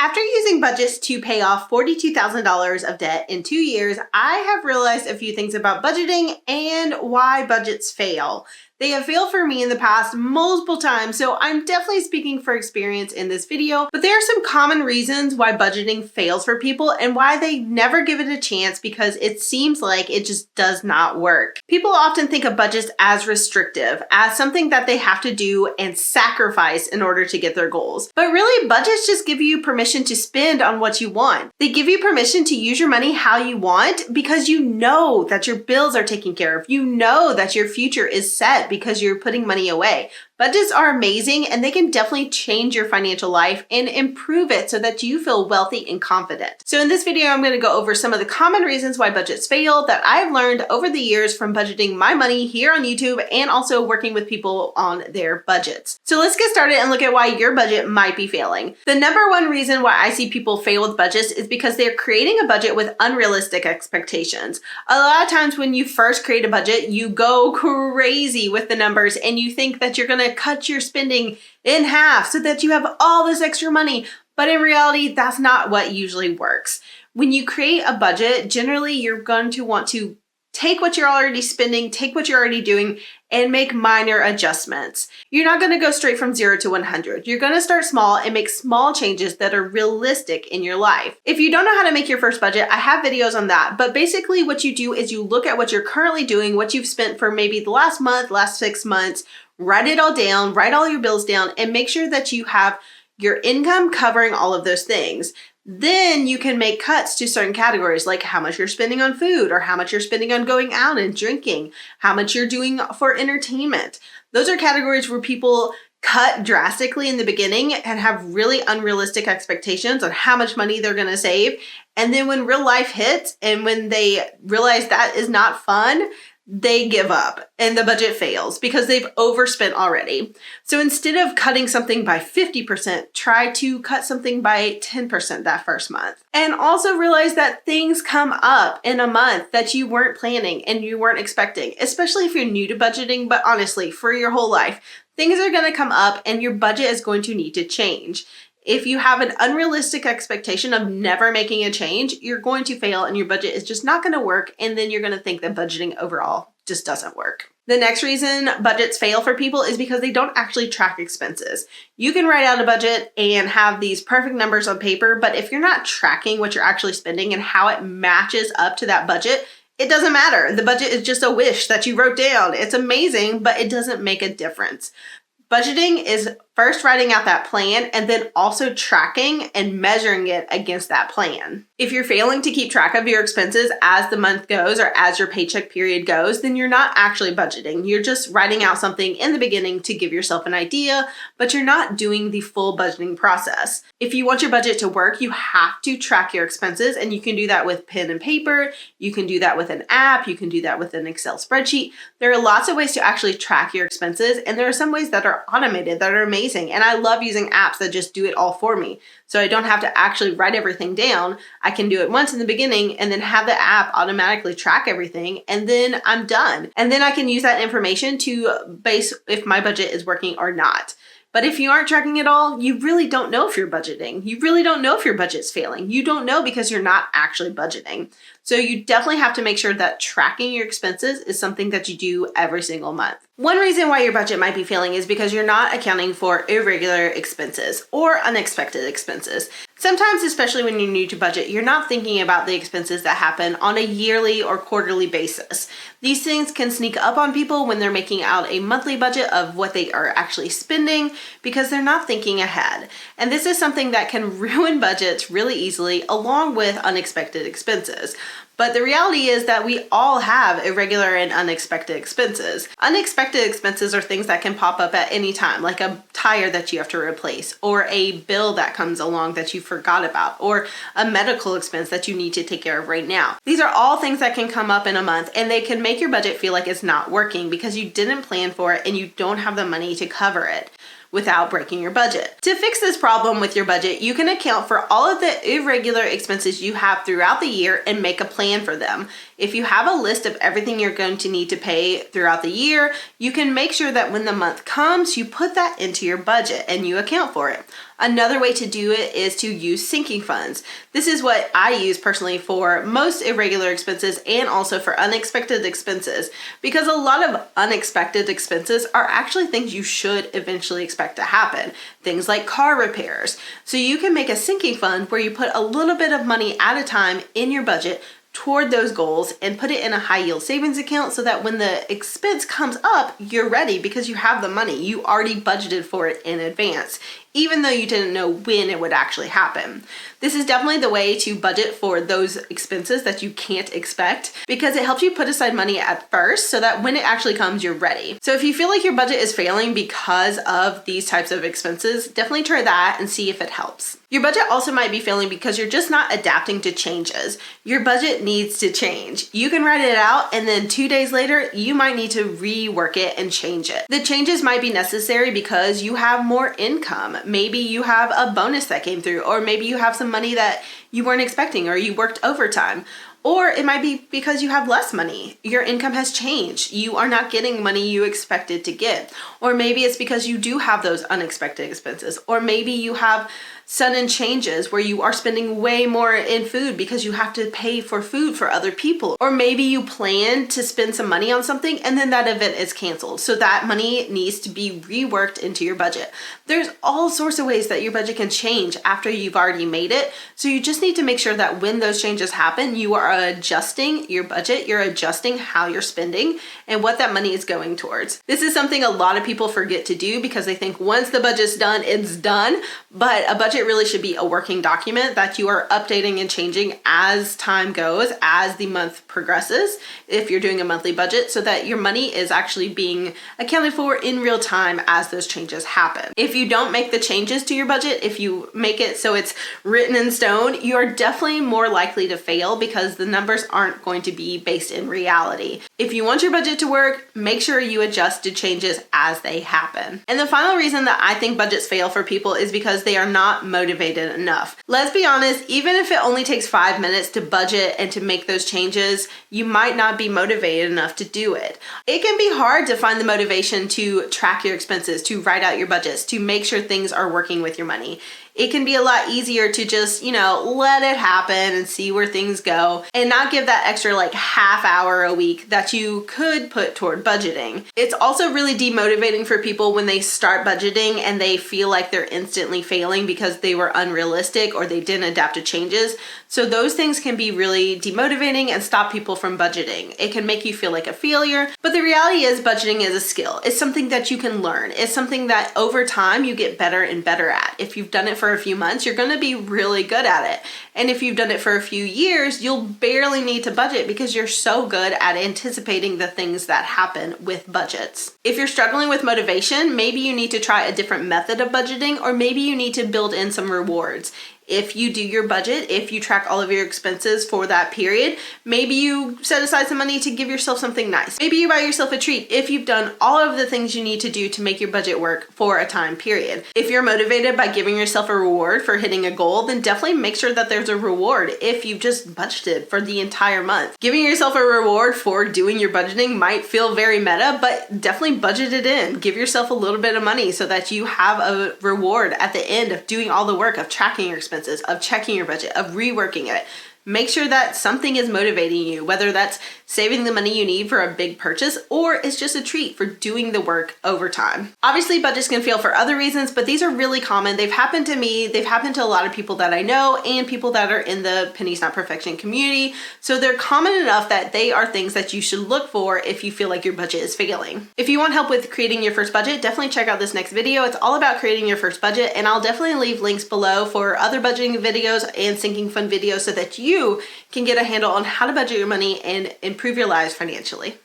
After using budgets to pay off $42,000 of debt in 2 years, I have realized a few things about budgeting and why budgets fail. They have failed for me in the past multiple times, so I'm definitely speaking for experience in this video, but there are some common reasons why budgeting fails for people and why they never give it a chance because it seems like it just does not work. People often think of budgets as restrictive, as something that they have to do and sacrifice in order to get their goals. But really, budgets just give you permission to spend on what you want. They give you permission to use your money how you want because you know that your bills are taken care of. You know that your future is set because you're putting money away. Budgets are amazing and they can definitely change your financial life and improve it so that you feel wealthy and confident. So in this video, I'm going to go over some of the common reasons why budgets fail that I've learned over the years from budgeting my money here on YouTube and also working with people on their budgets. So let's get started and look at why your budget might be failing. The number one reason why I see people fail with budgets is because they're creating a budget with unrealistic expectations. A lot of times when you first create a budget, you go crazy with the numbers and you think that you're going to cut your spending in half so that you have all this extra money. But in reality, that's not what usually works. When you create a budget, generally you're going to want to take what you're already spending, take what you're already doing, and make minor adjustments. You're not going to go straight from 0 to 100. You're going to start small and make small changes that are realistic in your life. If you don't know how to make your first budget, I have videos on that. But basically what you do is you look at what you're currently doing, what you've spent for maybe the last month, last 6 months, write it all down, write all your bills down, and make sure that you have your income covering all of those things. Then you can make cuts to certain categories like how much you're spending on food or how much you're spending on going out and drinking, how much you're doing for entertainment. Those are categories where people cut drastically in the beginning and have really unrealistic expectations on how much money they're going to save. And then when real life hits and when they realize that is not fun, they give up and the budget fails because they've overspent already. So instead of cutting something by 50%, try to cut something by 10% that first month. And also realize that things come up in a month that you weren't planning and you weren't expecting, especially if you're new to budgeting, but honestly, for your whole life, things are going to come up and your budget is going to need to change. If you have an unrealistic expectation of never making a change, you're going to fail and your budget is just not going to work. And then you're going to think that budgeting overall just doesn't work. The next reason budgets fail for people is because they don't actually track expenses. You can write out a budget and have these perfect numbers on paper, but if you're not tracking what you're actually spending and how it matches up to that budget, it doesn't matter. The budget is just a wish that you wrote down. It's amazing, but it doesn't make a difference. Budgeting is first writing out that plan and then also tracking and measuring it against that plan. If you're failing to keep track of your expenses as the month goes or as your paycheck period goes, then you're not actually budgeting. You're just writing out something in the beginning to give yourself an idea, but you're not doing the full budgeting process. If you want your budget to work, you have to track your expenses, and you can do that with pen and paper. You can do that with an app. You can do that with an Excel spreadsheet. There are lots of ways to actually track your expenses, and there are some ways that are automated that are amazing. And I love using apps that just do it all for me. So I don't have to actually write everything down. I can do it once in the beginning and then have the app automatically track everything. And then I'm done. And then I can use that information to base if my budget is working or not. But if you aren't tracking it all, you really don't know if you're budgeting. You really don't know if your budget's failing. You don't know because you're not actually budgeting. So you definitely have to make sure that tracking your expenses is something that you do every single month. One reason why your budget might be failing is because you're not accounting for irregular expenses or unexpected expenses. Sometimes, especially when you're new to budget, you're not thinking about the expenses that happen on a yearly or quarterly basis. These things can sneak up on people when they're making out a monthly budget of what they are actually spending because they're not thinking ahead. And this is something that can ruin budgets really easily along with unexpected expenses. But the reality is that we all have irregular and unexpected expenses. Unexpected expenses are things that can pop up at any time, like a tire that you have to replace, or a bill that comes along that you forgot about, or a medical expense that you need to take care of right now. These are all things that can come up in a month, and they can make your budget feel like it's not working because you didn't plan for it and you don't have the money to cover it without breaking your budget. To fix this problem with your budget, you can account for all of the irregular expenses you have throughout the year and make a plan for them. If you have a list of everything you're going to need to pay throughout the year, you can make sure that when the month comes, you put that into your budget and you account for it. Another way to do it is to use sinking funds. This is what I use personally for most irregular expenses and also for unexpected expenses, because a lot of unexpected expenses are actually things you should eventually expect to happen. Things like car repairs. So you can make a sinking fund where you put a little bit of money at a time in your budget toward those goals and put it in a high yield savings account so that when the expense comes up, you're ready because you have the money. You already budgeted for it in advance, even though you didn't know when it would actually happen. This is definitely the way to budget for those expenses that you can't expect, because it helps you put aside money at first so that when it actually comes, you're ready. So if you feel like your budget is failing because of these types of expenses, definitely try that and see if it helps. Your budget also might be failing because you're just not adapting to changes. Your budget needs to change. You can write it out and then 2 days later, you might need to rework it and change it. The changes might be necessary because you have more income. Maybe you have a bonus that came through, or maybe you have some money that you weren't expecting, or you worked overtime. Or it might be because you have less money. Your income has changed. You are not getting money you expected to get. Or maybe it's because you do have those unexpected expenses. Or maybe you have sudden changes where you are spending way more in food because you have to pay for food for other people. Or maybe you plan to spend some money on something and then that event is canceled. So that money needs to be reworked into your budget. There's all sorts of ways that your budget can change after you've already made it. So you just need to make sure that when those changes happen, you are adjusting your budget, you're adjusting how you're spending and what that money is going towards. This is something a lot of people forget to do because they think once the budget's done, it's done. But a budget really should be a working document that you are updating and changing as time goes, as the month progresses, if you're doing a monthly budget, so that your money is actually being accounted for in real time as those changes happen. If you don't make the changes to your budget, if you make it so it's written in stone, you're definitely more likely to fail because the numbers aren't going to be based in reality. If you want your budget to work, make sure you adjust to changes as they happen. And the final reason that I think budgets fail for people is because they are not motivated enough. Let's be honest, even if it only takes 5 minutes to budget and to make those changes, you might not be motivated enough to do it. It can be hard to find the motivation to track your expenses, to write out your budgets, to make sure things are working with your money. It can be a lot easier to just, let it happen and see where things go and not give that extra half hour a week that you could put toward budgeting. It's also really demotivating for people when they start budgeting and they feel like they're instantly failing because they were unrealistic or they didn't adapt to changes. So those things can be really demotivating and stop people from budgeting. It can make you feel like a failure, but the reality is budgeting is a skill. It's something that you can learn. It's something that over time you get better and better at. If you've done it for a few months, you're going to be really good at it. And if you've done it for a few years, you'll barely need to budget because you're so good at anticipating the things that happen with budgets. If you're struggling with motivation, maybe you need to try a different method of budgeting, or maybe you need to build in some rewards. If you do your budget, if you track all of your expenses for that period, maybe you set aside some money to give yourself something nice. Maybe you buy yourself a treat if you've done all of the things you need to do to make your budget work for a time period. If you're motivated by giving yourself a reward for hitting a goal, then definitely make sure that there's a reward if you've just budgeted for the entire month. Giving yourself a reward for doing your budgeting might feel very meta, but definitely budget it in. Give yourself a little bit of money so that you have a reward at the end of doing all the work of tracking your expenses, of checking your budget, of reworking it. Make sure that something is motivating you, whether that's saving the money you need for a big purchase or it's just a treat for doing the work over time. Obviously, budgets can fail for other reasons, but these are really common. They've happened to me. They've happened to a lot of people that I know and people that are in the Pennies Not Perfection community. So they're common enough that they are things that you should look for if you feel like your budget is failing. If you want help with creating your first budget, definitely check out this next video. It's all about creating your first budget, and I'll definitely leave links below for other budgeting videos and sinking fund videos so that you can get a handle on how to budget your money and improve your lives financially.